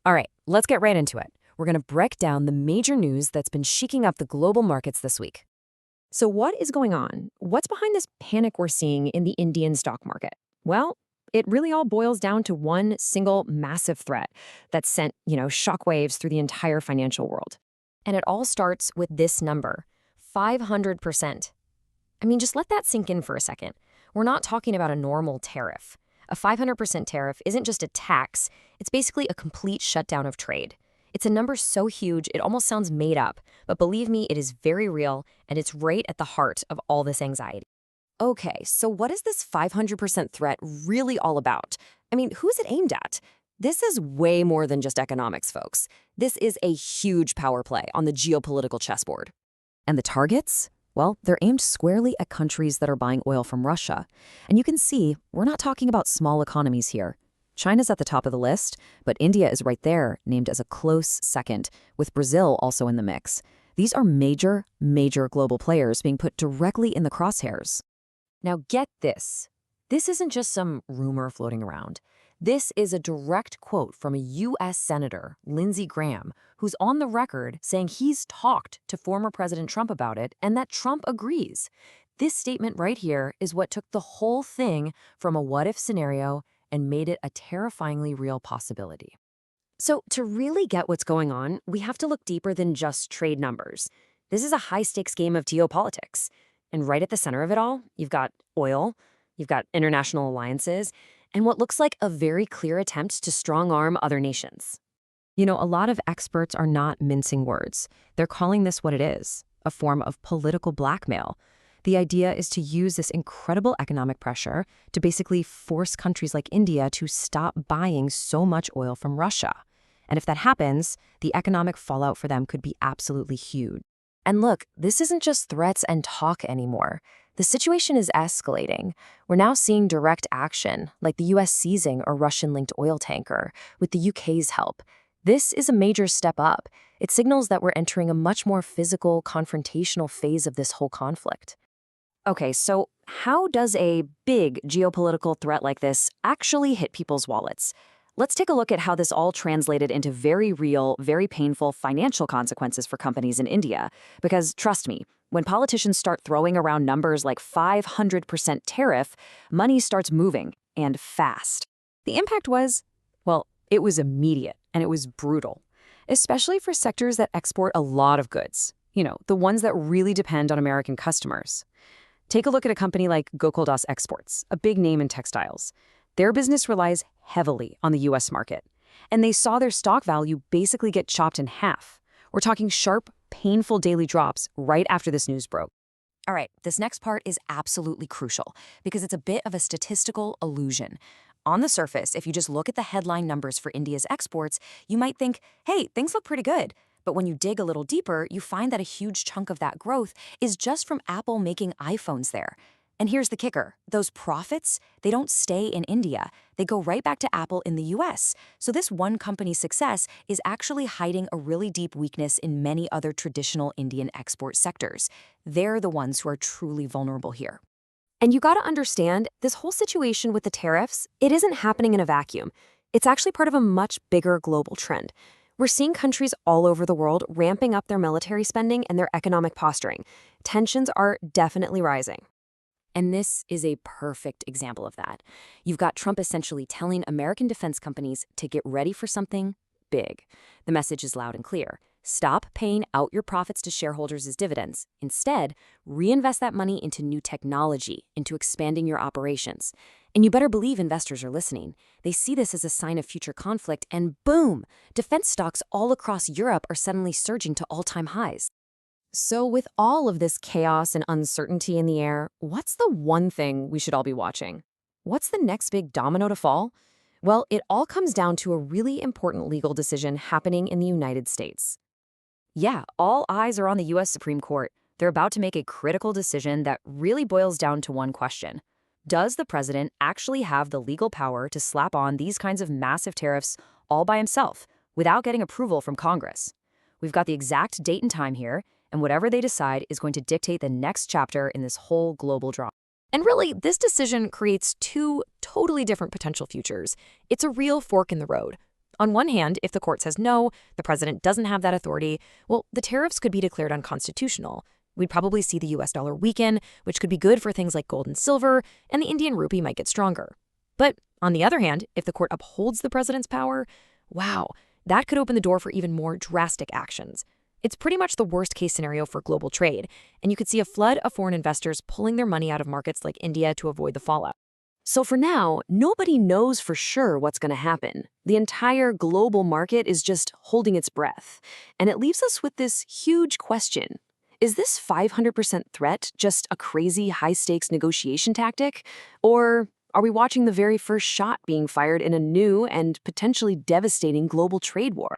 All right, let's get right into it. We're going to break down the major news that's been shaking up the global markets this week. So, what is going on? What's behind this panic we're seeing in the Indian stock market? Well, it really all boils down to one single massive threat that sent, shockwaves through the entire financial world. And it all starts with this number, 500%. I mean, just let that sink in for a second. We're not talking about a normal tariff. A 500% tariff isn't just a tax, it's basically a complete shutdown of trade. It's a number so huge, it almost sounds made up, but believe me, it is very real, and it's right at the heart of all this anxiety. Okay, so what is this 500% threat really all about? I mean, who's it aimed at? This is way more than just economics, folks. This is a huge power play on the geopolitical chessboard. And the targets? Well, they're aimed squarely at countries that are buying oil from Russia. And you can see, we're not talking about small economies here. China's at the top of the list, but India is right there, named as a close second, with Brazil also in the mix. These are major, major global players being put directly in the crosshairs. Now get this. This isn't just some rumor floating around. This is a direct quote from a U.S. Senator, Lindsey Graham, who's on the record saying he's talked to former President Trump about it and that Trump agrees. This statement right here is what took the whole thing from a what-if scenario and made it a terrifyingly real possibility. So to really get what's going on, we have to look deeper than just trade numbers. This is a high-stakes game of geopolitics. And right at the center of it all, you've got oil, you've got international alliances, and what looks like a very clear attempt to strong-arm other nations. You know, a lot of experts are not mincing words. They're calling this what it is, a form of political blackmail. The idea is to use this incredible economic pressure to basically force countries like India to stop buying so much oil from Russia. And if that happens, the economic fallout for them could be absolutely huge. And look, this isn't just threats and talk anymore. The situation is escalating. We're now seeing direct action, like the U.S. seizing a Russian-linked oil tanker, with the UK's help. This is a major step up. It signals that we're entering a much more physical, confrontational phase of this whole conflict. Okay, so how does a big geopolitical threat like this actually hit people's wallets? Let's take a look at how this all translated into very real, very painful financial consequences for companies in India. Because trust me, when politicians start throwing around numbers like 500% tariff, money starts moving, and fast. The impact was, well, it was immediate, and it was brutal, especially for sectors that export a lot of goods. You know, the ones that really depend on American customers. Take a look at a company like Gokuldas Exports, a big name in textiles. Their business relies heavily on the U.S. market, and they saw their stock value basically get chopped in half. We're talking sharp, painful daily drops right after this news broke. All right, this next part is absolutely crucial because it's a bit of a statistical illusion. On the surface, if you just look at the headline numbers for India's exports, you might think, hey, things look pretty good. But when you dig a little deeper, you find that a huge chunk of that growth is just from Apple making iPhones there. And here's the kicker. Those profits, they don't stay in India. They go right back to Apple in the US. So this one company's success is actually hiding a really deep weakness in many other traditional Indian export sectors. They're the ones who are truly vulnerable here. And you gotta understand, this whole situation with the tariffs, it isn't happening in a vacuum. It's actually part of a much bigger global trend. We're seeing countries all over the world ramping up their military spending and their economic posturing. Tensions are definitely rising. And this is a perfect example of that. You've got Trump essentially telling American defense companies to get ready for something big. The message is loud and clear. Stop paying out your profits to shareholders as dividends. Instead, reinvest that money into new technology, into expanding your operations. And you better believe investors are listening. They see this as a sign of future conflict, and boom, defense stocks all across Europe are suddenly surging to all-time highs. So with all of this chaos and uncertainty in the air, what's the one thing we should all be watching? What's the next big domino to fall? Well, it all comes down to a really important legal decision happening in the United States. Yeah, all eyes are on the U.S. Supreme Court. They're about to make a critical decision that really boils down to one question. Does the president actually have the legal power to slap on these kinds of massive tariffs all by himself, without getting approval from Congress? We've got the exact date and time here, and whatever they decide is going to dictate the next chapter in this whole global drama. And really, this decision creates two totally different potential futures. It's a real fork in the road. On one hand, if the court says no, the president doesn't have that authority, well, the tariffs could be declared unconstitutional. We'd probably see the US dollar weaken, which could be good for things like gold and silver, and the Indian rupee might get stronger. But on the other hand, if the court upholds the president's power, wow, that could open the door for even more drastic actions. It's pretty much the worst-case scenario for global trade, and you could see a flood of foreign investors pulling their money out of markets like India to avoid the fallout. So for now, nobody knows for sure what's going to happen. The entire global market is just holding its breath. And it leaves us with this huge question. Is this 500% threat just a crazy high-stakes negotiation tactic? Or are we watching the very first shot being fired in a new and potentially devastating global trade war?